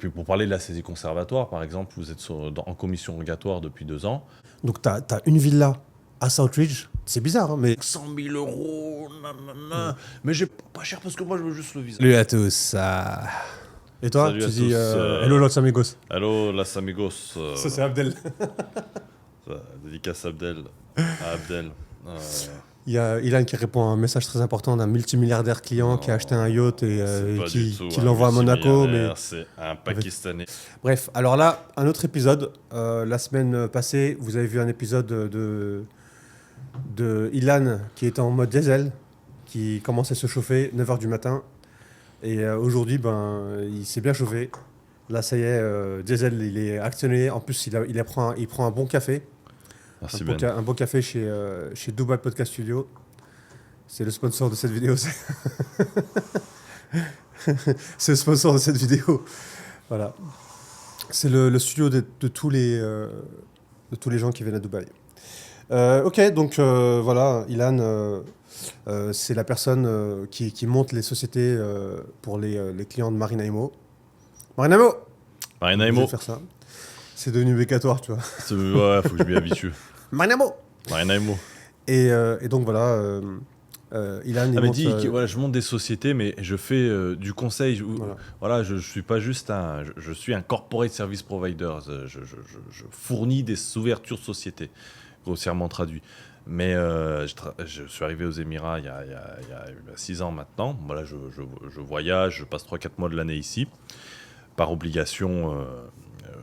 puis pour parler de la saisie conservatoire, par exemple, vous êtes en commission rogatoire depuis 2 ans. Donc, tu as une villa à Southridge. C'est bizarre, hein, mais... 100 000 euros, nanana. Mais j'ai pas cher parce que moi je veux juste le visa. Salut à tous. ça... Et toi, Salut tu à dis tous, hello los amigos. Hello, las amigos. Ça, c'est Abdel. Dédicace Abdel. À Abdel. Il y a Ilan qui répond à un message très important d'un multimilliardaire client qui a acheté un yacht et qui l'envoie à Monaco. Mais... C'est un Pakistanais. Bref, alors là, un autre épisode. La semaine passée, vous avez vu un épisode de Ilan qui était en mode diesel, qui commence à se chauffer 9h du matin. Et aujourd'hui, il s'est bien chauffé. Là, ça y est, diesel, il est actionné. En plus, il prend un bon café. Merci Un bon café chez Dubai Podcast Studio. C'est le sponsor de cette vidéo. C'est le sponsor de cette vidéo. Voilà. C'est le studio de tous les gens qui viennent à Dubaï. Ok, donc voilà, Ilan, c'est la personne qui monte les sociétés pour les clients de Marina Imo. Marina Imo. Je vais faire ça. C'est devenu bécatoire, tu vois. Ouais, faut que je m'y habitue. Marina Imo. Marina Imo. Et donc voilà, Ilan, il monte... voilà, je monte des sociétés, mais je fais du conseil. Voilà, je suis pas juste je suis un corporate service provider. Je fournis des ouvertures de sociétés, grossièrement traduit. Mais je suis arrivé aux Émirats il y a 6 ans maintenant. Voilà, je voyage, je passe 3-4 mois de l'année ici, par obligation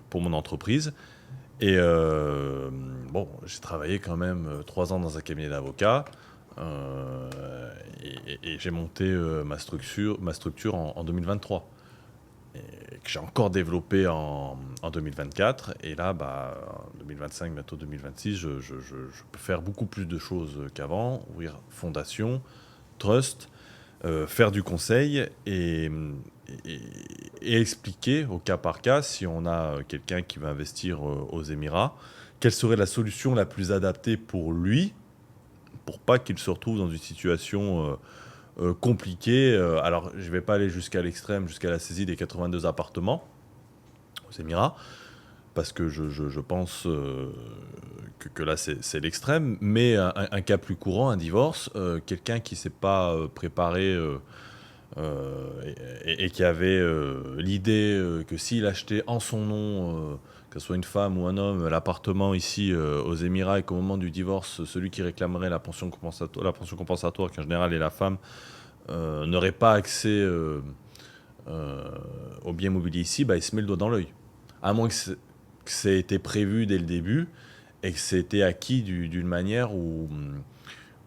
pour mon entreprise. Et j'ai travaillé quand même 3 ans dans un cabinet d'avocats. Et j'ai monté ma structure en 2023 et que j'ai encore développé en 2024 et là en 2025 bientôt 2026 je peux faire beaucoup plus de choses qu'avant, ouvrir fondation, trust, faire du conseil et expliquer au cas par cas, si on a quelqu'un qui va investir aux Émirats, quelle serait la solution la plus adaptée pour lui, pour pas qu'il se retrouve dans une situation compliquée. Alors, je ne vais pas aller jusqu'à l'extrême, jusqu'à la saisie des 82 appartements aux Émirats, parce que je pense que là, c'est l'extrême. Mais un cas plus courant, un divorce, quelqu'un qui ne s'est pas préparé et qui avait l'idée que s'il achetait en son nom... que ce soit une femme ou un homme, l'appartement ici aux Émirats, et qu'au moment du divorce, celui qui réclamerait la pension compensatoire, qui en général est la femme, n'aurait pas accès aux biens immobiliers ici, il se met le doigt dans l'œil. À moins que ça ait été prévu dès le début et que c'était acquis d'une manière où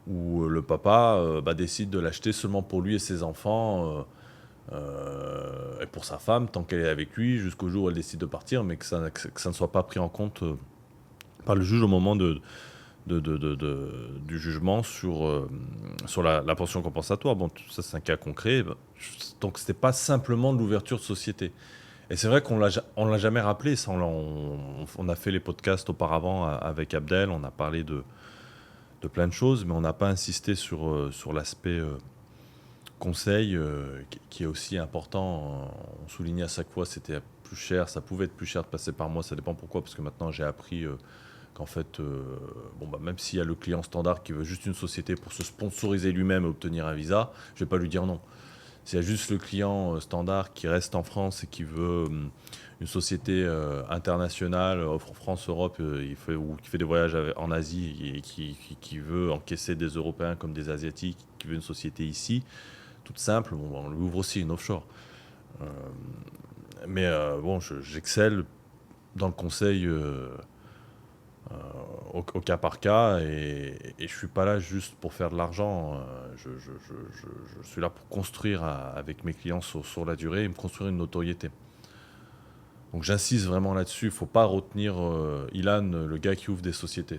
le papa décide de l'acheter seulement pour lui et ses enfants. Et pour sa femme, tant qu'elle est avec lui, jusqu'au jour où elle décide de partir, mais que ça ne soit pas pris en compte par le juge au moment du jugement sur la pension compensatoire. Bon, tout ça, c'est un cas concret. Donc, ce n'était pas simplement de l'ouverture de société. Et c'est vrai qu'on l'a jamais rappelé. Ça, on a fait les podcasts auparavant avec Abdel, on a parlé de plein de choses, mais on n'a pas insisté sur l'aspect... conseil qui est aussi important. On soulignait à chaque fois c'était plus cher, ça pouvait être plus cher de passer par moi, ça dépend pourquoi, parce que maintenant j'ai appris qu'en fait, même s'il y a le client standard qui veut juste une société pour se sponsoriser lui-même et obtenir un visa, je ne vais pas lui dire non. S'il y a juste le client standard qui reste en France et qui veut une société internationale, offre France, Europe, ou qui fait des voyages en Asie et qui veut encaisser des Européens comme des Asiatiques, qui veut une société ici, toute simple, on lui ouvre aussi une offshore. J'excelle dans le conseil au cas par cas et je ne suis pas là juste pour faire de l'argent. Je suis là pour construire avec mes clients sur la durée et me construire une notoriété. Donc j'insiste vraiment là-dessus, il ne faut pas retenir Ilan, le gars qui ouvre des sociétés.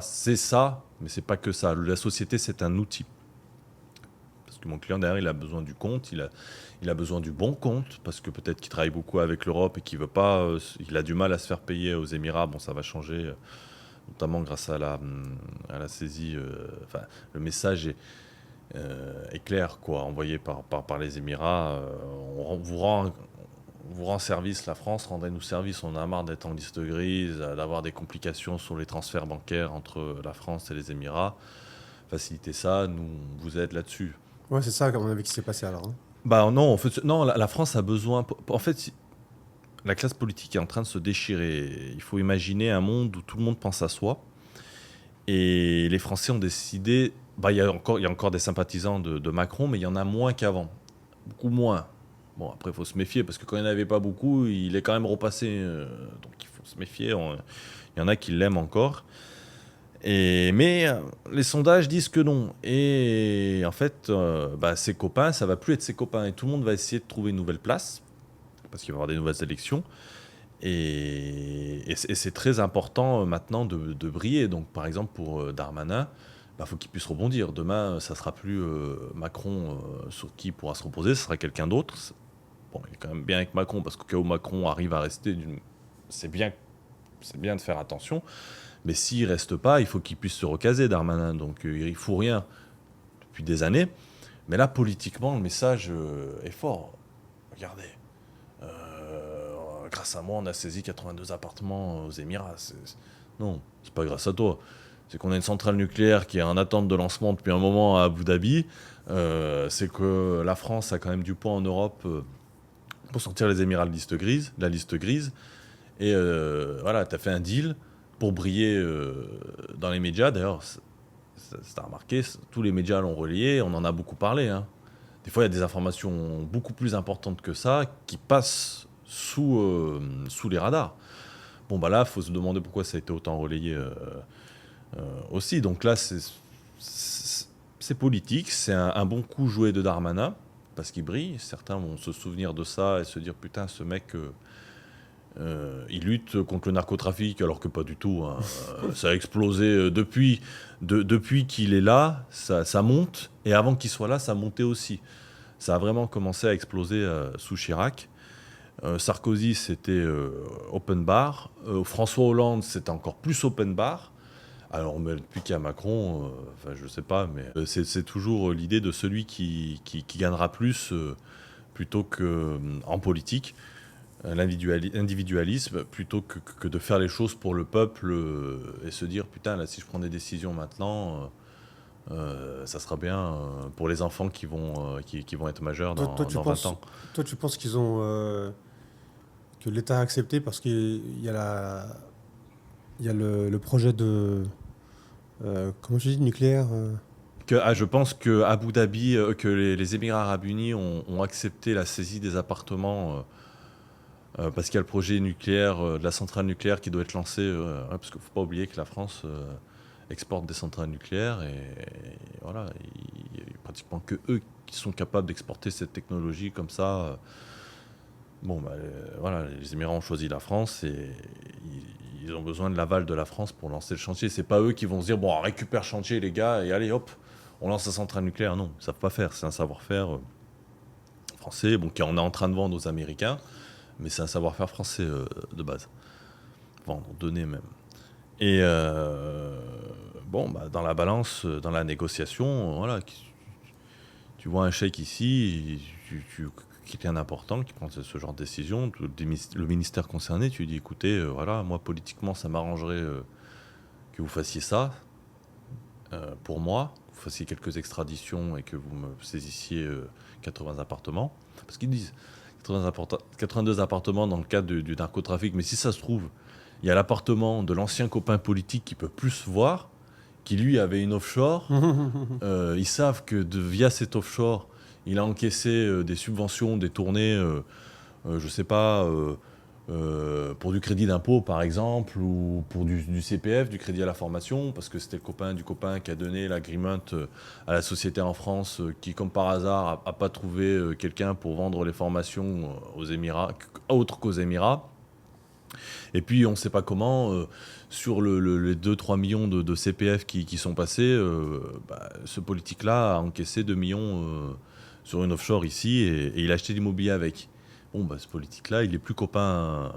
C'est ça, mais c'est pas que ça. La société, c'est un outil. Parce que mon client derrière, il a besoin du compte, il a besoin du bon compte, parce que peut-être qu'il travaille beaucoup avec l'Europe et qu'il veut pas, il a du mal à se faire payer aux Émirats. Bon, ça va changer, notamment grâce à la saisie. Le message est clair, quoi, envoyé par les Émirats. vous rend service, la France, rendez-nous service, on a marre d'être en liste grise, d'avoir des complications sur les transferts bancaires entre la France et les Émirats. Facilitez ça, nous, on vous aide là-dessus. Ouais, c'est ça, à mon avis, qui s'est passé alors. Hein. Bah non, en fait, non, la France a besoin. En fait, la classe politique est en train de se déchirer. Il faut imaginer un monde où tout le monde pense à soi. Et les Français ont décidé. Bah, il y a encore des sympathisants de Macron, mais il y en a moins qu'avant. Beaucoup moins. Bon, après, il faut se méfier, parce que quand il n'y en avait pas beaucoup, il est quand même repassé. Donc, il faut se méfier. Il y en a qui l'aiment encore. Mais les sondages disent que non. Et en fait, ses copains, ça va plus être ses copains. Et tout le monde va essayer de trouver une nouvelle place, parce qu'il va y avoir des nouvelles élections. Et c'est très important maintenant de briller. Donc, par exemple, pour Darmanin, faut qu'il puisse rebondir. Demain, ça sera plus Macron sur qui il pourra se reposer, ce sera quelqu'un d'autre. Bon, il est quand même bien avec Macron, parce qu'au cas où Macron arrive à rester, c'est bien de faire attention. Mais s'il reste pas, il faut qu'il puisse se recaser, Darmanin. Donc il fout rien depuis des années. Mais là, politiquement, le message est fort. Regardez, grâce à moi, on a saisi 82 appartements aux Émirats. Non, c'est pas grâce à toi. C'est qu'on a une centrale nucléaire qui est en attente de lancement depuis un moment à Abu Dhabi. C'est que la France a quand même du poids en Europe pour sortir les Émirats de la liste grise. Et voilà, tu as fait un deal pour briller dans les médias. D'ailleurs, t'as remarqué, tous les médias l'ont relayé, on en a beaucoup parlé. Hein. Des fois, il y a des informations beaucoup plus importantes que ça qui passent sous les radars. Bon, là, il faut se demander pourquoi ça a été autant relayé aussi. Donc là, c'est politique, c'est un bon coup joué de Darmanin, parce qu'il brille. Certains vont se souvenir de ça et se dire, putain, ce mec... il lutte contre le narcotrafic, alors que pas du tout. Hein. Ça a explosé depuis qu'il est là, ça monte, et avant qu'il soit là, ça montait aussi. Ça a vraiment commencé à exploser sous Chirac. Sarkozy, c'était open bar. François Hollande, c'était encore plus open bar. Alors, mais depuis qu'il y a Macron, je sais pas, mais c'est toujours l'idée de celui qui gagnera plus plutôt qu'en politique. L'individualisme, plutôt que de faire les choses pour le peuple et se dire, putain, là, si je prends des décisions maintenant, ça sera bien pour les enfants qui vont être majeurs dans 20 ans. Toi, tu penses qu'ils ont... que l'État a accepté parce qu'il y a il y a le projet de... comment je dis, nucléaire Je pense que Abu Dhabi, que les Émirats Arabes Unis ont accepté la saisie des appartements parce qu'il y a le projet nucléaire, de la centrale nucléaire qui doit être lancée. Parce qu'il ne faut pas oublier que la France exporte des centrales nucléaires et voilà, il n'y a pratiquement que eux qui sont capables d'exporter cette technologie comme ça. Voilà, les Émirats ont choisi la France et ils ont besoin de l'aval de la France pour lancer le chantier. C'est pas eux qui vont se dire, bon, on récupère le chantier les gars et allez hop, on lance la centrale nucléaire. Non, ils ne savent pas faire. C'est un savoir-faire français, qu'on est en train de vendre aux Américains. Mais c'est un savoir-faire français de base. Vendre, donner même. Et dans la balance, dans la négociation, voilà, tu vois un chèque ici, quelqu'un d'important qui prend ce genre de décision, le ministère concerné, tu lui dis, écoutez, voilà, moi politiquement, ça m'arrangerait que vous fassiez ça pour moi, que vous fassiez quelques extraditions et que vous me saisissiez 80 appartements. Parce qu'ils disent 82 appartements dans le cadre du narcotrafic. Mais si ça se trouve, il y a l'appartement de l'ancien copain politique qui peut plus se voir, qui lui avait une offshore. Ils savent que via cette offshore, il a encaissé des subventions détournées, je sais pas, pour du crédit d'impôt par exemple, ou pour du CPF, du crédit à la formation, parce que c'était le copain du copain qui a donné l'agreement à la société en France, qui comme par hasard a pas trouvé quelqu'un pour vendre les formations aux Émirats, autre qu'aux Émirats. Et puis on ne sait pas comment, sur les 2-3 millions de CPF qui sont passés, ce politique-là a encaissé 2 millions sur une offshore ici et il a acheté l'immobilier avec. Ce politique-là, il est plus copain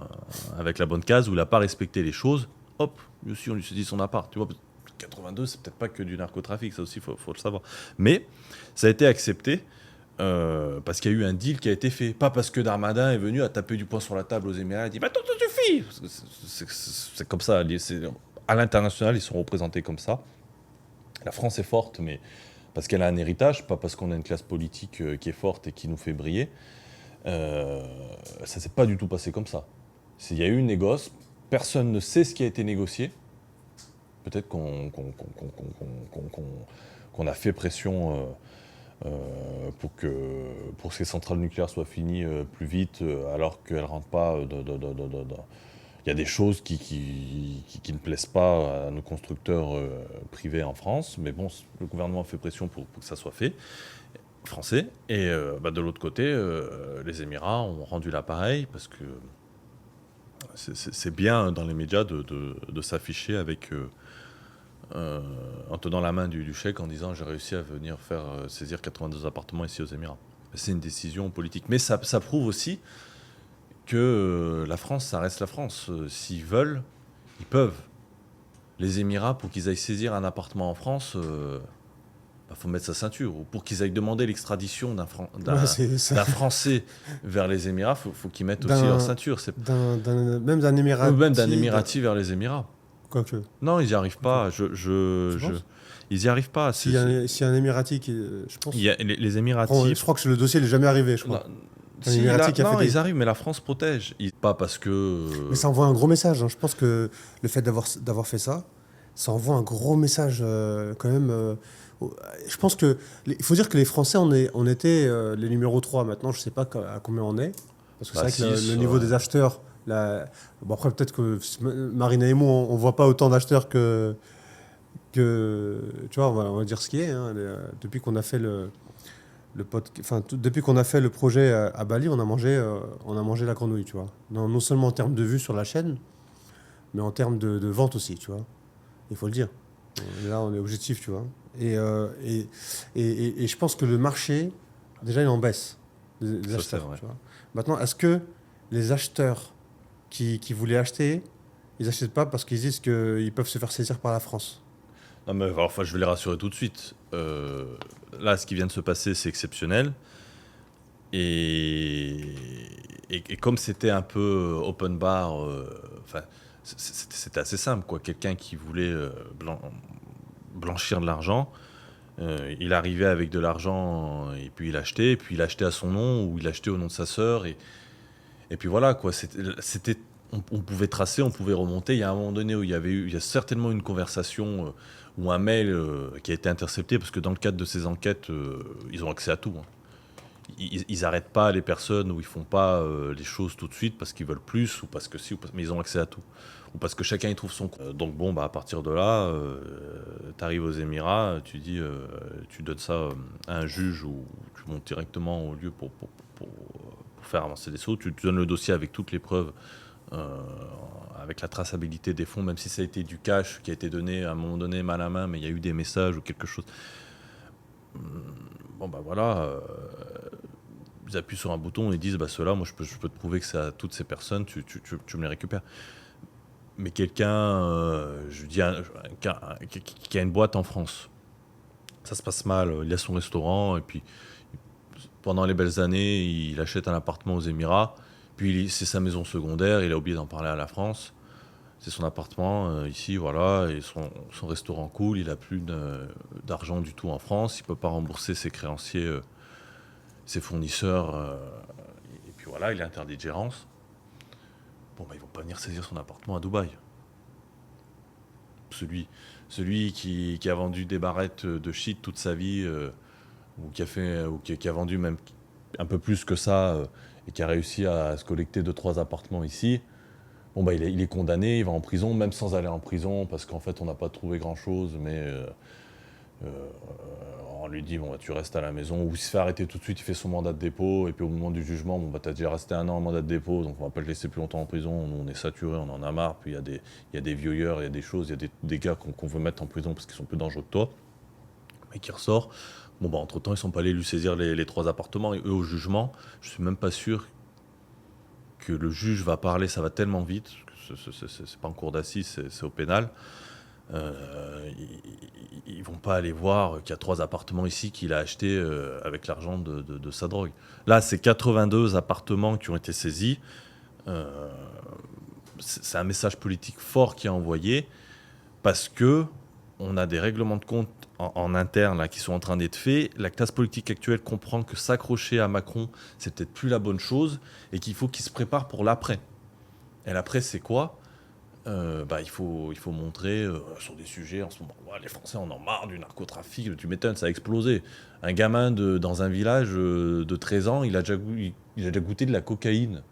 avec la bonne case où il n'a pas respecté les choses. Hop, lui aussi, on lui saisit son appart. Tu vois, 82, c'est peut-être pas que du narcotrafic, ça aussi, il faut le savoir. Mais ça a été accepté parce qu'il y a eu un deal qui a été fait. Pas parce que Darmanin est venu à taper du poing sur la table aux Émirats et dit maintenant ça suffit. C'est comme ça. À l'international, ils sont représentés comme ça. La France est forte, mais parce qu'elle a un héritage, pas parce qu'on a une classe politique qui est forte et qui nous fait briller. Ça s'est pas du tout passé comme ça. Il y a eu une négoce, personne ne sait ce qui a été négocié. Peut-être qu'on a fait pression pour que ces centrales nucléaires soient finies plus vite, alors qu'elles ne rentrent pas. Il y a des choses qui ne plaisent pas à nos constructeurs privés en France, mais bon, le gouvernement fait pression pour que ça soit fait, français. Et de l'autre côté, les Émirats ont rendu l'appareil parce que c'est bien dans les médias de s'afficher avec en tenant la main du cheikh en disant j'ai réussi à venir faire saisir 82 appartements ici aux Émirats. C'est une décision politique. Mais ça prouve aussi que la France, ça reste la France. S'ils veulent, ils peuvent. Les Émirats, pour qu'ils aillent saisir un appartement en France, faut mettre sa ceinture. Ou pour qu'ils aillent demander l'extradition d'un Français vers les Émirats, faut qu'ils mettent aussi leur ceinture. Même d'un Émirati. Ou même d'un Émirati vers les Émirats. Quoique. Non, ils n'y arrivent pas. Ils n'y arrivent pas. S'il y a un Émirati qui, je pense. Les Émiratis. Je crois que le dossier n'est jamais arrivé, je crois. Ils arrivent, mais la France protège. Pas parce que. Mais ça envoie un gros message. Hein. Je pense que le fait d'avoir fait ça, ça envoie un gros message quand même. Je pense que il faut dire que les Français, on était les numéros 3. Maintenant, je ne sais pas à combien on est. Parce que c'est vrai que le niveau des acheteurs. Bon, après, peut-être que Marina et moi, on ne voit pas autant d'acheteurs que. Tu vois, on va dire ce qui est. Hein. Depuis qu'on a fait depuis qu'on a fait le projet à Bali, on a mangé la grenouille, tu vois. Non seulement en termes de vues sur la chaîne, mais en termes de vente aussi, tu vois. Il faut le dire. Là, on est objectif, tu vois. Et je pense que le marché, déjà, il est en baisse des acheteurs. Tu vois. Maintenant, est-ce que les acheteurs qui voulaient acheter, ils n'achètent pas parce qu'ils disent qu'ils peuvent se faire saisir par la France? Non, mais enfin, je vais les rassurer tout de suite. Là, ce qui vient de se passer, c'est exceptionnel. Et comme c'était un peu open bar, c'était assez simple, quoi. Quelqu'un qui voulait blanchir de l'argent, il arrivait avec de l'argent et puis il achetait, à son nom ou il achetait au nom de sa sœur. Et puis voilà, quoi. On pouvait tracer, on pouvait remonter. Il y a un moment donné où il y a certainement une conversation ou un mail qui a été intercepté, parce que dans le cadre de ces enquêtes, ils ont accès à tout. Hein. Ils n'arrêtent pas les personnes ou ils font pas les choses tout de suite parce qu'ils veulent plus ou parce que si, mais ils ont accès à tout. Ou parce que chacun y trouve son compte. Donc bon, à partir de là, tu arrives aux Émirats, tu dis, tu donnes ça à un juge ou tu montes directement au lieu pour faire avancer des sceaux. Tu donnes le dossier avec toutes les preuves. Avec la traçabilité des fonds, même si ça a été du cash qui a été donné à un moment donné mal à main, mais il y a eu des messages ou quelque chose. Bon, voilà, ils appuient sur un bouton et disent, ceux-là, moi je peux te prouver que c'est à toutes ces personnes, tu me les récupères. Mais quelqu'un, qui a une boîte en France, ça se passe mal, il a son restaurant, et puis pendant les belles années, il achète un appartement aux Émirats. Puis c'est sa maison secondaire, il a oublié d'en parler à la France. C'est son appartement ici, voilà, et son restaurant cool, il n'a plus d'argent du tout en France, il ne peut pas rembourser ses créanciers, ses fournisseurs, et puis voilà, il est interdit de gérance. Bon, ils ne vont pas venir saisir son appartement à Dubaï. Celui qui a vendu des barrettes de shit toute sa vie, ou qui a vendu même un peu plus que ça, et qui a réussi à se collecter 2-3 appartements ici, bon, il est condamné, il va en prison, même sans aller en prison, parce qu'en fait, on n'a pas trouvé grand-chose, mais on lui dit, tu restes à la maison, ou il se fait arrêter tout de suite, il fait son mandat de dépôt, et puis au moment du jugement, tu as déjà resté 1 an en mandat de dépôt, donc on va pas le laisser plus longtemps en prison, nous on est saturé, on en a marre, puis il y a des violeurs, il y a des choses, il y a des gars qu'on veut mettre en prison parce qu'ils sont plus dangereux que toi, mais qui ressort. Bon, entre-temps, ils ne sont pas allés lui saisir les 3 appartements. Et eux, au jugement, je ne suis même pas sûr que le juge va parler. Ça va tellement vite, que c'est pas en cour d'assises, c'est au pénal. Ils vont pas aller voir qu'il y a 3 appartements ici qu'il a achetés avec l'argent de sa drogue. Là, c'est 82 appartements qui ont été saisis. Euh, c'est un message politique fort qui est envoyé parce que on a des règlements de compte en interne là, qui sont en train d'être faits. La classe politique actuelle comprend que s'accrocher à Macron, c'est peut-être plus la bonne chose et qu'il faut qu'il se prépare pour l'après. Et l'après, c'est quoi ? Il faut montrer sur des sujets en ce moment. Ouais, les Français en ont marre du narcotrafic, tu m'étonnes, ça a explosé. Un gamin dans un village de 13 ans, il a déjà goûté de la cocaïne.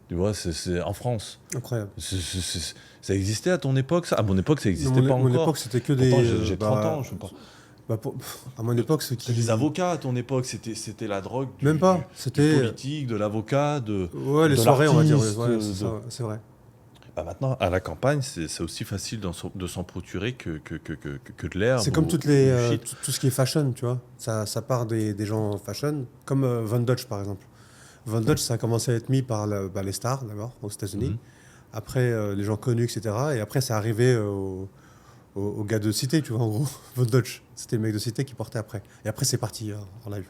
Tu vois, c'est en France. Incroyable. Ça existait à ton époque, ça ? À mon époque, ça n'existait pas À mon encore. époque, c'était que Pourtant, des. j'ai 30 ans. Je sais pas. À mon époque, ceux qui. Les avocats à ton époque, c'était la drogue Même pas. du C'était. politique, de l'avocat, Ouais, les de soirées, on va dire. l'artiste, Ouais, c'est vrai. Bah maintenant, à la campagne, c'est aussi facile de s'en procurer que de l'herbe. C'est comme ou toutes du les, shit. tout ce qui est fashion, tu vois. Ça part des gens fashion, comme Von Dutch par exemple. Von Dutch, ça a commencé à être mis par les stars, d'abord, aux États-Unis. Mhm. Après, les gens connus, etc. Et après, c'est arrivé aux gars de cité, tu vois, en gros. Von Dutch, c'était le mec de cité qui portait après. Et après, c'est parti en live.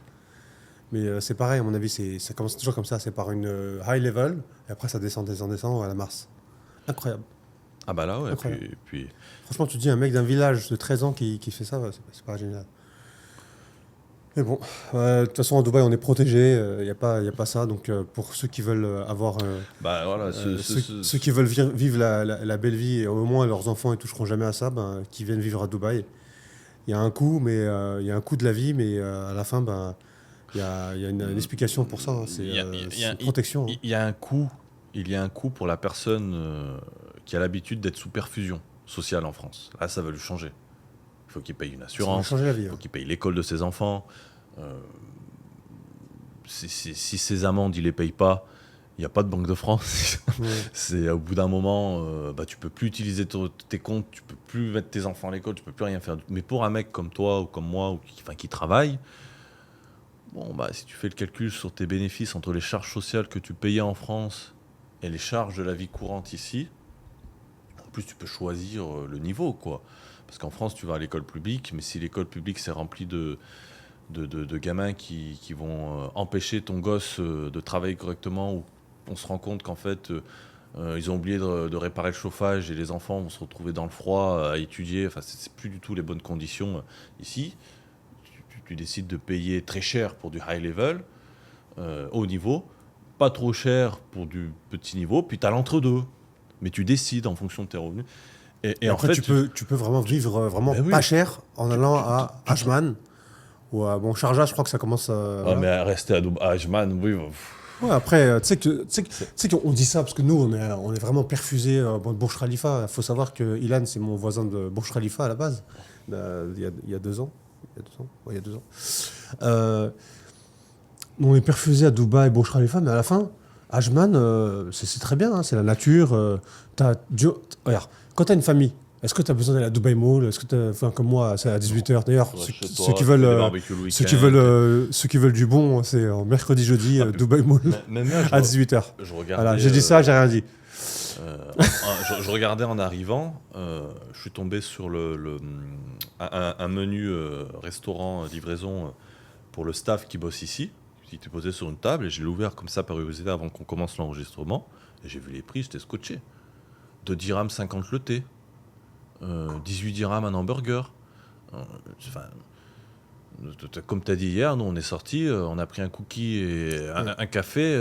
Mais c'est pareil, à mon avis, ça commence toujours comme ça. C'est par une high level, et après, ça descend à la Mars. Incroyable. Ah bah là, ouais. Incroyable. Puis, Franchement, tu dis un mec d'un village de 13 ans qui fait ça, ouais, c'est pas génial. Mais bon, de toute façon, à Dubaï, on est protégé, il n'y a pas ça. Donc, pour ceux qui veulent avoir. bah voilà, Ceux qui veulent vivre la belle vie, et au moins leurs enfants ne toucheront jamais à ça, ben, qui viennent vivre à Dubaï. Il y a un coût, mais il y a un coût de la vie, mais à la fin, ben, il y a une explication pour ça. Hein. C'est une protection. Hein. il y a un coût. Il y a un coût pour la personne qui a l'habitude d'être sous perfusion sociale en France. Là, ça va lui changer. Il faut qu'il paye une Ça va assurance, changer la il vie. faut Hein. qu'il paye l'école de ses enfants. Euh, si ses amendes, il les paye pas, il n'y a pas de Banque de France. Ouais. C'est au bout d'un moment, tu peux plus utiliser tes comptes, tu peux plus mettre tes enfants à l'école, tu peux plus rien faire. Mais pour un mec comme toi ou comme moi, ou qui travaille, bon, si tu fais le calcul sur tes bénéfices entre les charges sociales que tu payais en France et les charges de la vie courante ici, en plus tu peux choisir le niveau, quoi. Parce qu'en France, tu vas à l'école publique, mais si l'école publique s'est remplie de gamins qui vont empêcher ton gosse de travailler correctement, ou on se rend compte qu'en fait, ils ont oublié de réparer le chauffage et les enfants vont se retrouver dans le froid à étudier, enfin, c'est plus du tout les bonnes conditions ici. Tu décides de payer très cher pour du high level, haut niveau, pas trop cher pour du petit niveau, puis tu as l'entre-deux. Mais tu décides en fonction de tes revenus. Et en après, fait, tu peux vraiment vivre vraiment Ben oui. pas cher en allant à Ajman ou à Sharjah, je crois que ça commence à. Ah, Voilà. mais rester à Ajman, oui. Ouais, après, tu sais qu'on dit ça parce que nous, on est vraiment perfusés. Burj Khalifa, il faut savoir que Ilan, c'est mon voisin de Burj Khalifa à la base, il y a 2 ans. Ouais, il y a 2 ans. On est perfusés à Dubaï, Burj Khalifa, mais à la fin, Ajman, c'est très bien, hein, c'est la nature. Regarde, quand tu as une famille, est-ce que tu as besoin d'aller à Dubaï Mall? Est-ce que enfin, comme moi, c'est à 18h. D'ailleurs, ceux qui veulent du bon, c'est mercredi, jeudi, Dubaï Mall Même là, à 18h. je regardais. Voilà, j'ai dit ça, j'ai rien dit. Je regardais en arrivant, je suis tombé sur un menu restaurant livraison pour le staff qui bosse ici, qui était posé sur une table, et je l'ai ouvert comme ça par curiosité avant qu'on commence l'enregistrement, et j'ai vu les prix, j'étais scotché. 2 dirhams 50 le thé, 18 dirhams un hamburger. Enfin, comme tu as dit hier, nous on est sortis, on a pris un cookie et un café.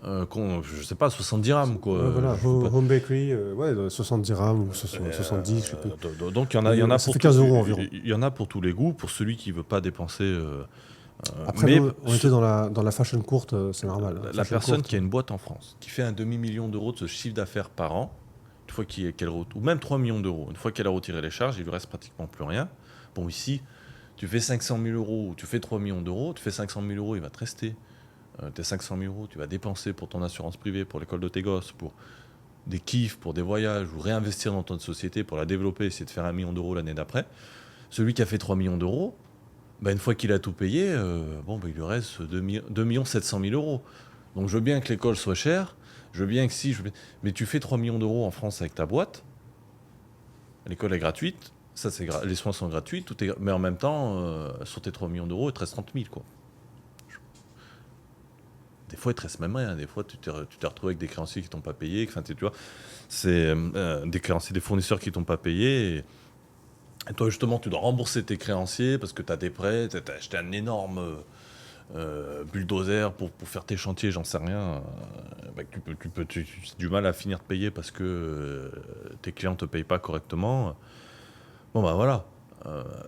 Je sais pas, 70 dirhams quoi. Voilà, Home Bakery, 70 dirhams ou 70, je sais plus. Donc il y en a Ça pour fait 15 euros environ. Il y en a pour tous les goûts, pour celui qui veut pas dépenser. Après, mais on était dans la fashion courte, c'est normal. La personne qui a une boîte en France, qui fait un demi-million d'euros de ce chiffre d'affaires par an, une fois ou même 3 millions d'euros, une fois qu'elle a retiré les charges, il lui reste pratiquement plus rien. Bon, ici, tu fais 500 000 euros, ou tu fais 3 millions d'euros, tu fais 500 000 euros, il va te rester. Tes 500 000 euros, tu vas dépenser pour ton assurance privée, pour l'école de tes gosses, pour des kiffs, pour des voyages, ou réinvestir dans ton société pour la développer, essayer de faire 1 million d'euros l'année d'après. Celui qui a fait 3 millions d'euros, une fois qu'il a tout payé, il lui reste 2 700 000 euros. Donc je veux bien que l'école soit chère, je veux bien que mais tu fais 3 millions d'euros en France avec ta boîte, L'école est gratuite, ça c'est les soins sont gratuits, mais en même temps, sur tes 3 millions d'euros, il te reste 30 000, quoi. Des fois, il te reste même rien. Des fois, tu t'es retrouvé avec des créanciers qui t'ont pas payé. Enfin, tu vois, c'est des créanciers, des fournisseurs qui t'ont pas payé. Et toi, justement, tu dois rembourser tes créanciers parce que tu as des prêts, tu as acheté un énorme bulldozer pour faire tes chantiers, j'en sais rien. Bah, tu as du mal à finir de payer parce que tes clients te payent pas correctement. Bon, bah voilà.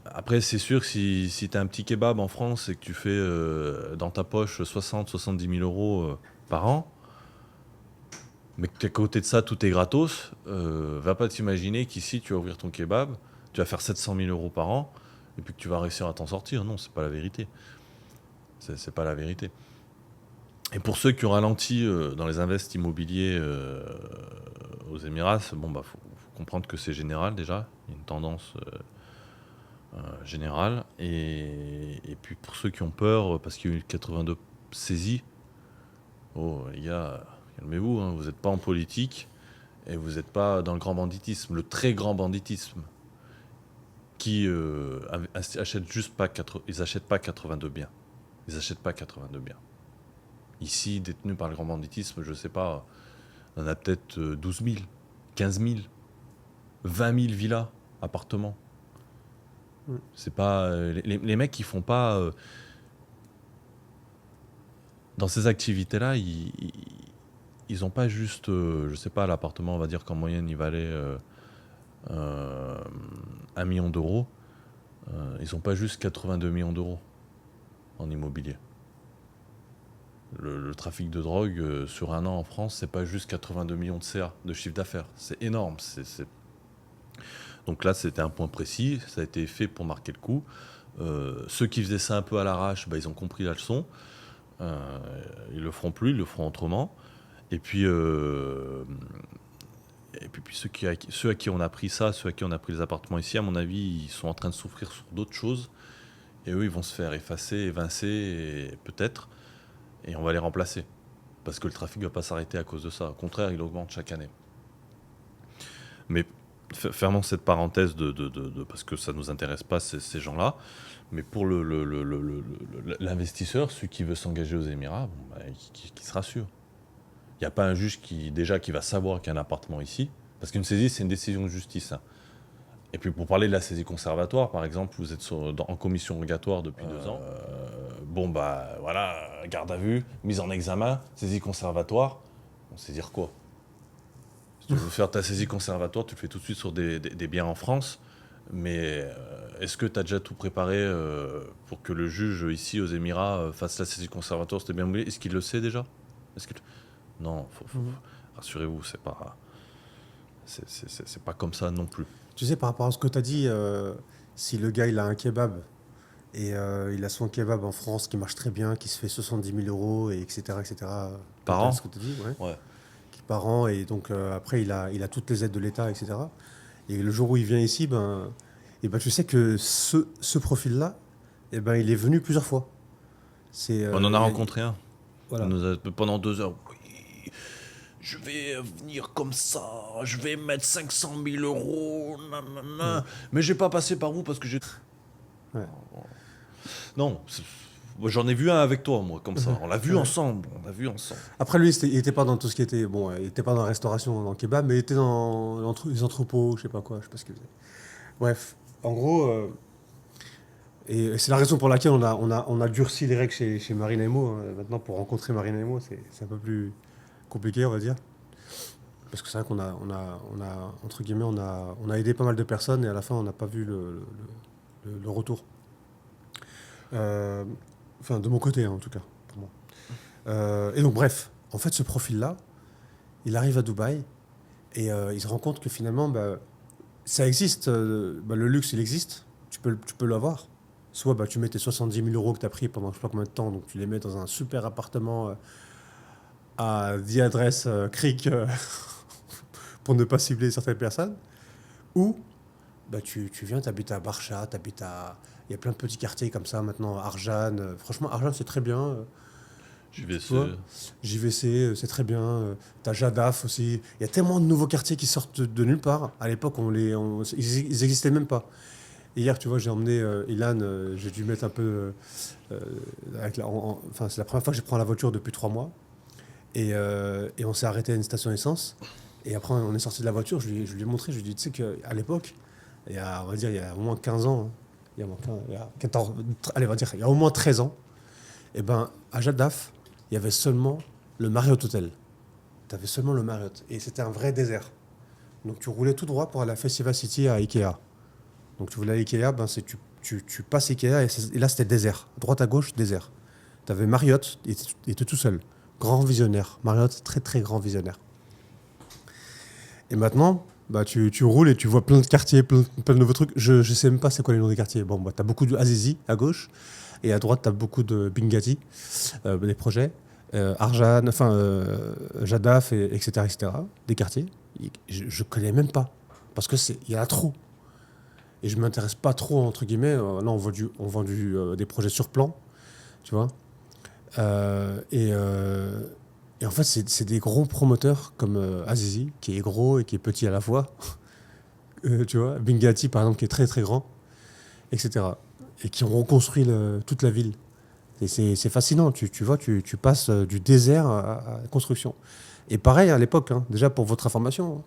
Après, c'est sûr que si tu as un petit kebab en France et que tu fais dans ta poche 60-70 000 euros par an, mais que à côté de ça, tout est gratos, va pas t'imaginer qu'ici, tu vas ouvrir ton kebab, tu vas faire 700 000 euros par an, et puis que tu vas réussir à t'en sortir. Non, c'est pas la vérité. C'est pas la vérité. Et pour ceux qui ont ralenti dans les invests immobiliers aux Émirats, bon, bah, faut comprendre que c'est général déjà. Il y a une tendance générale. Et puis pour ceux qui ont peur, parce qu'il y a eu 82 saisies, oh les gars, calmez-vous, hein, vous n'êtes pas en politique. Et vous n'êtes pas dans le grand banditisme, le très grand banditisme, qui achètent juste pas ils achètent pas 82 biens. Ils achètent pas 82 biens. Ici, détenus par le grand banditisme, je sais pas, on en a peut-être 12 000, 15 000, 20 000 villas, appartements. C'est pas les mecs qui font pas dans ces activités-là, ils ont pas juste, je sais pas, l'appartement, on va dire qu'en moyenne il valait 1 million d'euros. Ils n'ont pas juste 82 millions d'euros en immobilier. Le trafic de drogue sur un an en France, c'est pas juste 82 millions de CA, de chiffre d'affaires. C'est énorme. Donc là, c'était un point précis. Ça a été fait pour marquer le coup. Ceux qui faisaient ça un peu à l'arrache, bah, ils ont compris la leçon. Ils le feront plus, ils le feront autrement. Et puis ceux à qui on a pris ça, ceux à qui on a pris les appartements ici, à mon avis, ils sont en train de souffrir sur d'autres choses. Et eux, ils vont se faire effacer, évincer, peut-être, et on va les remplacer. Parce que le trafic ne va pas s'arrêter à cause de ça. Au contraire, il augmente chaque année. Mais fermons cette parenthèse parce que ça ne nous intéresse pas, ces gens-là. Mais pour l'investisseur, celui qui veut s'engager aux Émirats, bon, bah, qui se rassure. Il n'y a pas un juge qui va savoir qu'il y a un appartement ici. Parce qu'une saisie, c'est une décision de justice. Hein. Et puis pour parler de la saisie conservatoire, par exemple, vous êtes en commission rogatoire depuis 2 ans. Bon, bah voilà, garde à vue, mise en examen, saisie conservatoire. On saisir quoi? Si tu veux faire ta saisie conservatoire, tu le fais tout de suite sur des biens en France. Mais est-ce que tu as déjà tout préparé pour que le juge ici aux Émirats fasse la saisie conservatoire sur tes biens immobiliers? Est-ce qu'il le sait déjà? Non, rassurez-vous, c'est pas comme ça non plus. Tu sais, par rapport à ce que tu as dit, si le gars il a un kebab et il a son kebab en France qui marche très bien, qui se fait 70 000 euros, et etc. etc. Par an? Ce que tu dis, Ouais. par an, et donc après il a toutes les aides de l'État, etc. Et le jour où il vient ici, tu sais que ce profil-là, il est venu plusieurs fois. On en a rencontré un. Voilà. Pendant 2 heures. Oui, je vais venir comme ça, je vais mettre 500 000 euros, nanana. Mais j'ai pas passé par vous parce que j'ai. Ouais. Non, moi, j'en ai vu un avec toi, moi, comme ça. On l'a vu ensemble. Après, lui, il était pas dans tout ce qui était. Bon, il était pas dans la restauration, dans le kebab, mais il était dans les entrepôts, je sais pas quoi, je sais pas ce qu'il faisait. Bref, en gros, et c'est la raison pour laquelle on a durci les règles chez Marina Emo. Hein. Maintenant, pour rencontrer Marina Emo, c'est un peu plus compliqué, on va dire. Parce que c'est vrai qu'on entre guillemets, on a aidé pas mal de personnes et à la fin, on n'a pas vu le retour. Enfin, de mon côté, hein, en tout cas, pour moi. Et donc, bref, en fait, ce profil-là, il arrive à Dubaï et il se rend compte que finalement, ça existe. Le luxe, il existe. Tu peux l'avoir. Soit tu mets tes 70 000 euros que tu as pris pendant je sais pas combien de temps, donc tu les mets dans un super appartement à 10 adresses cric pour ne pas cibler certaines personnes. Ou tu viens, tu habites à Barcha, il y a plein de petits quartiers comme ça maintenant, Arjane. Franchement, Arjane, c'est très bien. JVC. Tu vois, JVC, c'est très bien. T'as Jadaf aussi. Il y a tellement de nouveaux quartiers qui sortent de nulle part. À l'époque, ils n'existaient même pas. Et hier, tu vois, j'ai emmené Ilan. J'ai dû mettre un peu. Enfin, c'est la première fois que je prends la voiture depuis 3 mois. Et on s'est arrêté à une station essence. Et après, on est sorti de la voiture. Je lui ai montré. Je lui ai dit, tu sais qu'à l'époque, on va dire, il y a au moins 15 ans. Hein, il y a 14, allez, on va dire, il y a au moins 13 ans. Et ben, à Jadaf, il y avait seulement le Marriott Hotel. Tu avais seulement le Marriott. Et c'était un vrai désert. Donc tu roulais tout droit pour aller à Festival City à Ikea. Donc tu voulais à Ikea, ben tu passes Ikea et là c'était désert. Droite à gauche, désert. Tu avais Marriott, il était tout seul. Grand visionnaire. Marriott, très très grand visionnaire. Et maintenant, bah, tu roules et tu vois plein de quartiers, plein de nouveaux trucs. Je sais même pas c'est quoi les noms des quartiers. Bon, bah, tu as beaucoup de Azizi à gauche. Et à droite, tu as beaucoup de Bingati, des projets. Arjan, enfin, Jadaf, etc., etc. Des quartiers. Je connais même pas. Parce qu'il y en a trop. Et je m'intéresse pas trop, entre guillemets. Là, on vend des projets sur plan. Tu vois. Et en fait, c'est des gros promoteurs comme Azizi, qui est gros et qui est petit à la fois. Tu vois. Bingati, par exemple, qui est très très grand, etc. Et qui ont reconstruit toute la ville. Et c'est fascinant, tu vois, tu passes du désert à la construction. Et pareil à l'époque, hein, déjà pour votre information, hein,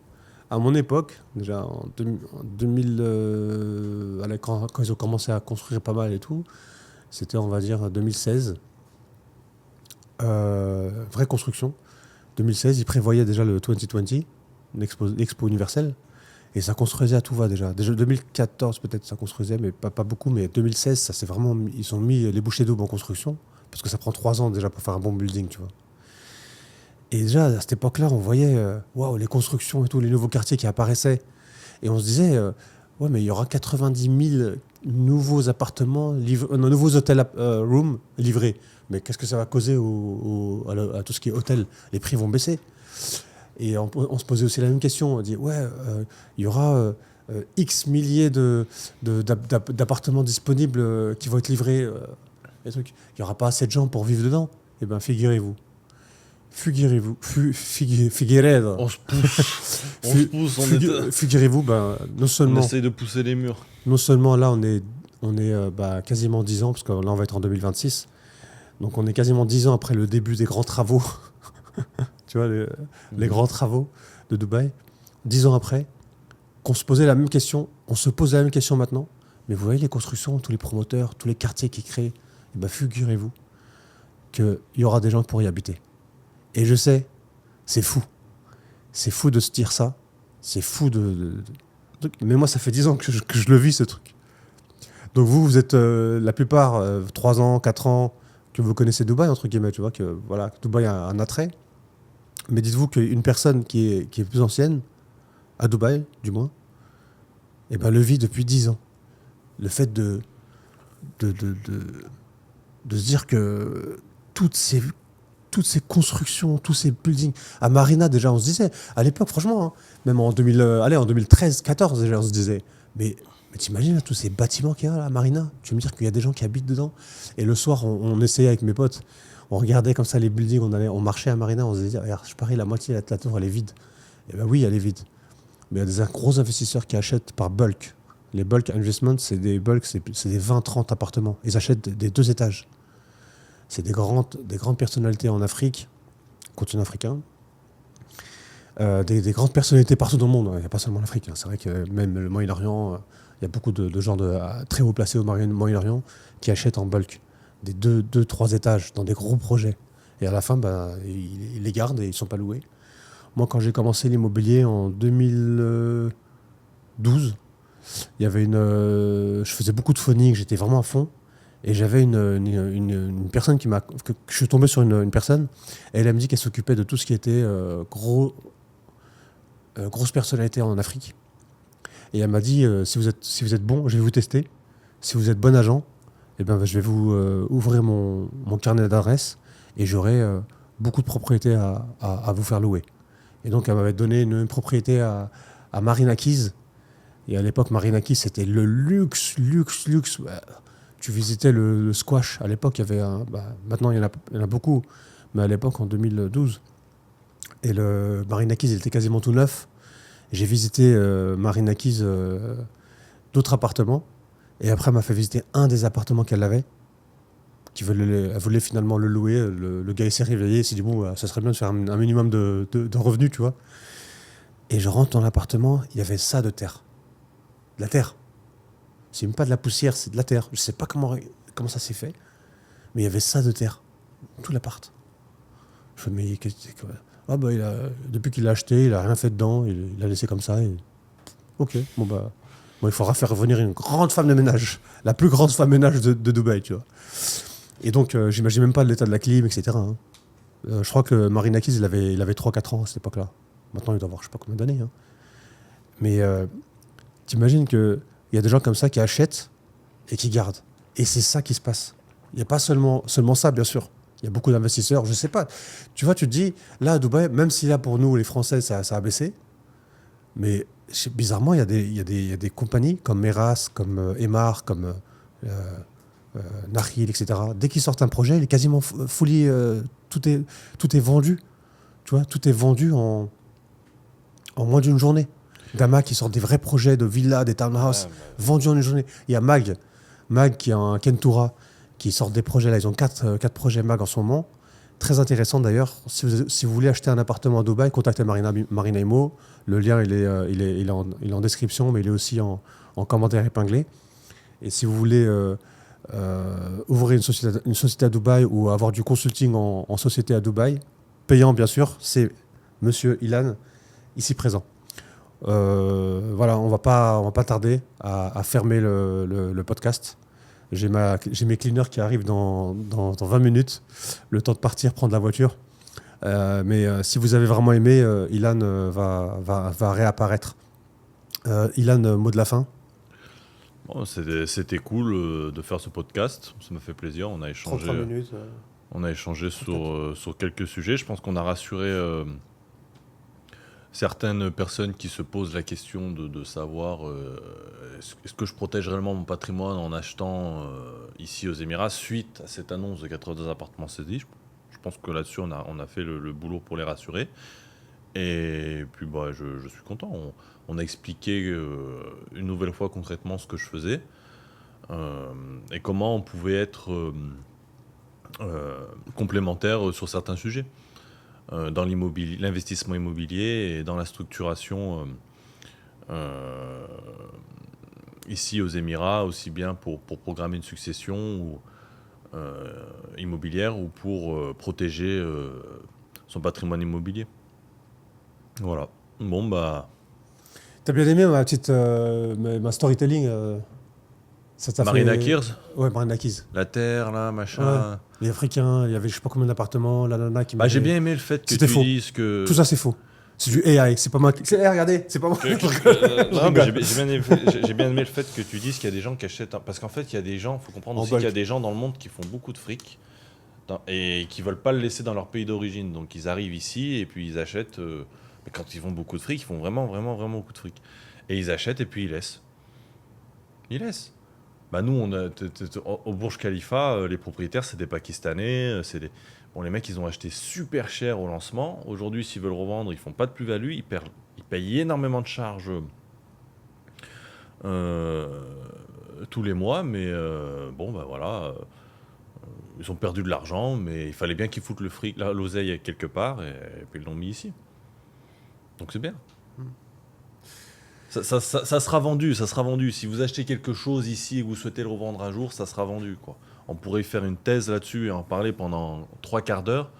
à mon époque, déjà en 2000, quand ils ont commencé à construire pas mal et tout, c'était on va dire 2016, vraie construction. 2016, ils prévoyaient déjà le 2020, l'expo universelle. Et ça construisait à tout va déjà. Déjà 2014 peut-être ça construisait, mais pas beaucoup. Mais 2016, ça c'est vraiment, ils ont mis les bouchées doubles en construction parce que ça prend 3 ans déjà pour faire un bon building, tu vois. Et déjà à cette époque-là, on voyait waouh, les constructions et tout, les nouveaux quartiers qui apparaissaient. Et on se disait ouais, mais il y aura 90 000 nouveaux appartements, nouveaux hôtels rooms livrés. Mais qu'est-ce que ça va causer à tout ce qui est hôtel? Les prix vont baisser. Et on se posait aussi la même question. On dit, ouais, il y aura X milliers d'appartements disponibles qui vont être livrés. Les trucs. Il n'y aura pas assez de gens pour vivre dedans. Eh bien, figurez-vous. Figurez-vous. On se pousse. Figurez-vous, ben, on essaye de pousser les murs. Non seulement là, on est quasiment 10 ans, parce que là, on va être en 2026. Donc, on est quasiment 10 ans après le début des grands travaux. Tu vois, les grands travaux de Dubaï. 10 ans après, qu'on se posait la même question, on se pose la même question maintenant. Mais vous voyez les constructions, tous les promoteurs, tous les quartiers qui créent, eh ben, figurez-vous qu'il y aura des gens pour y habiter. Et je sais, c'est fou. C'est fou de se dire ça. C'est fou mais moi, ça fait 10 ans que je le vis, ce truc. Donc vous êtes la plupart 3 ans, 4 ans, que vous connaissez Dubaï, entre guillemets, tu vois, que voilà, Dubaï a un attrait. Mais dites-vous qu'une personne qui est plus ancienne, à Dubaï, du moins, eh ben, le vit depuis 10 ans. Le fait de se dire que toutes ces constructions, tous ces buildings. À Marina, déjà, on se disait, à l'époque, franchement, hein, même en 2013, 14, déjà, on se disait, mais t'imagines là, tous ces bâtiments qu'il y a à Marina? Tu veux me dire qu'il y a des gens qui habitent dedans? Et le soir, on essayait avec mes potes, on regardait comme ça les buildings, on marchait à Marina, on se disait, regarde, je parie, la moitié de la tour, elle est vide. Et ben oui, elle est vide. Mais il y a des gros investisseurs qui achètent par bulk. Les bulk investments, c'est des 20-30 appartements. Ils achètent des 2 étages. C'est des grandes personnalités en Afrique, continent africain, des grandes personnalités partout dans le monde. Il n'y a pas seulement l'Afrique. Hein. C'est vrai que même le Moyen-Orient, il y a beaucoup de gens très haut placés au Moyen-Orient qui achètent en bulk des 2-3 étages dans des gros projets. Et à la fin, ils les gardent et ils ne sont pas loués. Moi, quand j'ai commencé l'immobilier en 2012, il y avait je faisais beaucoup de phonique, j'étais vraiment à fond. Et j'avais une personne que je suis tombé sur une personne, et elle m'a dit qu'elle s'occupait de tout ce qui était grosse personnalité en Afrique. Et elle m'a dit, si vous êtes bon, je vais vous tester. Si vous êtes bon agent, eh ben, je vais vous ouvrir mon carnet d'adresses et j'aurai beaucoup de propriétés à vous faire louer. Et donc elle m'avait donné une propriété à Marina Keys. Et à l'époque, Marina Keys, c'était le luxe. Tu visitais le squash. À l'époque, il y avait maintenant, il y en a beaucoup. mais à l'époque en 2012. Et le Marina Keys, il était quasiment tout neuf. J'ai visité Marina Keys, d'autres appartements. Et après, elle m'a fait visiter un des appartements qu'elle avait. Elle voulait finalement le louer. Le gars il s'est réveillé, il s'est dit bon, ça serait bien de faire un minimum de revenus, tu vois. Et je rentre dans l'appartement, il y avait ça de terre. De la terre. C'est même pas de la poussière, c'est de la terre. Je sais pas comment ça s'est fait, mais il y avait ça de terre. Tout l'appart. Je fais, mais ah bah, depuis qu'il l'a acheté, il a rien fait dedans, il l'a laissé comme ça. Ok, bon, il faudra faire revenir une grande femme de ménage. La plus grande femme de ménage de Dubaï, tu vois. Et donc, j'imagine même pas l'état de la clim, etc. Hein. Je crois que Marina Keys, il avait 3-4 ans à cette époque-là. Maintenant, il doit avoir je sais pas combien d'années. Hein. Mais t'imagines qu'il y a des gens comme ça qui achètent et qui gardent. Et c'est ça qui se passe. Il n'y a pas seulement ça, bien sûr. Il y a beaucoup d'investisseurs, je sais pas. Tu vois, tu te dis, là, à Dubaï, même si là, pour nous, les Français, ça a baissé, mais bizarrement, il y a des compagnies comme Meras, comme Emar, comme Nahil, etc. Dès qu'ils sortent un projet, il est quasiment fully, tout est vendu. Tu vois, tout est vendu en moins d'une journée. Dama qui sort des vrais projets de villas, des townhouses, vendus en une journée. Il y a Mag qui est un Kentura, qui sort des projets. Là, ils ont 4 projets Mag en ce moment. Très intéressant d'ailleurs. Si vous voulez acheter un appartement à Dubaï, contactez Marina Imo. Le lien, il est en description, mais il est aussi en commentaire épinglé. Et si vous voulez ouvrir une société à Dubaï ou avoir du consulting en société à Dubaï, payant bien sûr, c'est Monsieur Ilan, ici présent. Voilà, on va pas tarder à fermer le podcast. J'ai mes cleaners qui arrivent dans 20 minutes, le temps de partir, prendre la voiture. Mais si vous avez vraiment aimé, Ilan va réapparaître. Ilan, mot de la fin. Bon, c'était cool de faire ce podcast, ça m'a fait plaisir. On a échangé, 33 minutes. On a échangé sur quelques sujets. Je pense qu'on a rassuré certaines personnes qui se posent la question de savoir est-ce que je protège réellement mon patrimoine en achetant ici aux Émirats suite à cette annonce de 82 appartements saisis. Je pense que là-dessus, on a fait le boulot pour les rassurer. Et puis, je suis content. On a expliqué une nouvelle fois concrètement ce que je faisais et comment on pouvait être complémentaire sur certains sujets. Dans l'investissement immobilier et dans la structuration ici aux Émirats, aussi bien pour programmer une succession immobilière ou pour protéger son patrimoine immobilier. Voilà. Bon, T'as bien aimé ma storytelling Marina Keys. Ouais, Marina Keys. La terre, là, machin. Ouais. Les Africains, il y avait je sais pas combien d'appartements, la nana qui m'a. J'ai bien aimé le fait que tu dises que. Tout ça, c'est faux. C'est du AI, c'est pas moi. Regardez, c'est pas moi. Non, mais j'ai bien aimé le fait que tu dises qu'il y a des gens qui achètent. Parce qu'en fait, il y a des gens, il faut comprendre aussi qu'il y a des gens dans le monde qui font beaucoup de fric et qui veulent pas le laisser dans leur pays d'origine. Donc ils arrivent ici et puis ils achètent. Mais quand ils font beaucoup de fric, ils font vraiment, vraiment, vraiment beaucoup de fric. Et ils achètent et puis ils laissent. Ils laissent. Nous, au Burj Khalifa, les propriétaires, c'est des Pakistanais, les mecs, ils ont acheté super cher au lancement. Aujourd'hui, s'ils veulent revendre, ils font pas de plus-value, ils payent énormément de charges tous les mois, mais voilà, ils ont perdu de l'argent, mais il fallait bien qu'ils foutent l'oseille quelque part, et puis ils l'ont mis ici. Donc c'est bien. Ça sera vendu, ça sera vendu. Si vous achetez quelque chose ici et que vous souhaitez le revendre un jour, ça sera vendu, quoi. On pourrait faire une thèse là-dessus et en parler pendant 3/4 d'heure.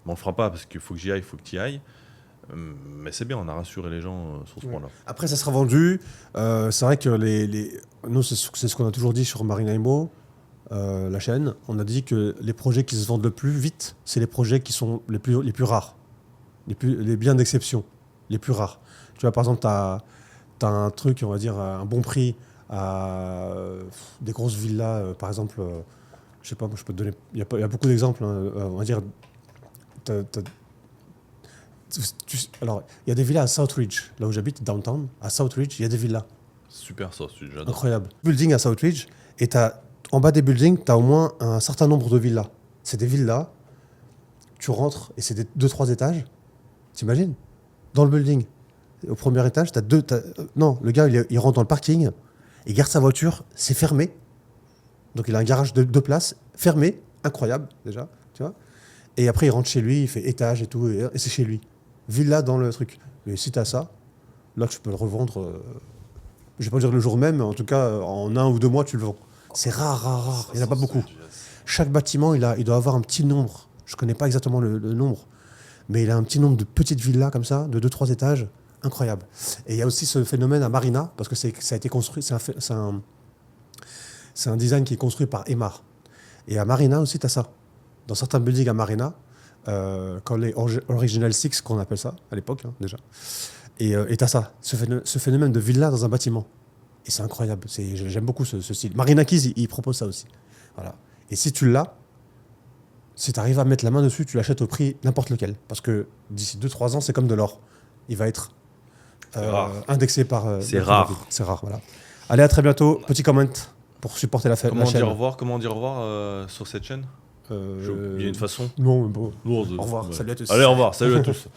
Mais on le fera pas parce qu'il faut que j'y aille, il faut que tu y ailles. Mais c'est bien, on a rassuré les gens sur ce point-là. Après, ça sera vendu. C'est vrai que nous, c'est ce qu'on a toujours dit sur Marina Imo, la chaîne. On a dit que les projets qui se vendent le plus vite, c'est les projets qui sont les plus rares. Les biens d'exception, les plus rares. Tu vois, par exemple, tu as un truc, on va dire, à un bon prix, à des grosses villas, par exemple, je sais pas, moi je peux te donner, il y a beaucoup d'exemples, hein, on va dire, alors, il y a des villas à Southridge, là où j'habite, downtown, à Southridge, il y a des villas. Super Southridge, j'adore. Incroyable. Building à Southridge, et en bas des buildings, tu as au moins un certain nombre de villas. C'est des villas, tu rentres et c'est 2-3 étages. T'imagines? Dans le building. Au premier étage, non, le gars, il rentre dans le parking, il garde sa voiture, c'est fermé. Donc il a un garage de 2 places, fermé, incroyable déjà, tu vois. Et après, il rentre chez lui, il fait étage et tout, et c'est chez lui. Villa dans le truc. Mais si t'as ça, là, tu peux le revendre, je vais pas dire le jour même, mais en tout cas, en 1 ou 2 mois, tu le vends. C'est rare. Il n'y en a pas beaucoup. Chaque bâtiment, il doit avoir un petit nombre. Je connais pas exactement le nombre, mais il a un petit nombre de petites villas comme ça, de 2-3 étages. Incroyable. Et il y a aussi ce phénomène à Marina, parce que ça a été construit, c'est un design qui est construit par Emar. Et à Marina aussi, tu as ça. Dans certains buildings à Marina, quand les Original Six, qu'on appelle ça, à l'époque, hein, déjà. Et tu as ça, ce phénomène de villa dans un bâtiment. Et c'est incroyable. J'aime beaucoup ce style. Marina Keys, il propose ça aussi. Voilà. Et si tu l'as, si tu arrives à mettre la main dessus, tu l'achètes au prix n'importe lequel. Parce que d'ici 2-3 ans, c'est comme de l'or. Il va être indexé par... c'est rare. C'est rare, voilà. Allez, à très bientôt. Petit comment pour supporter la chaîne. Comment dire au revoir sur cette chaîne? Il y a une façon? Non, mais bon. Au revoir, salut à tous. Allez, au revoir, salut à tous.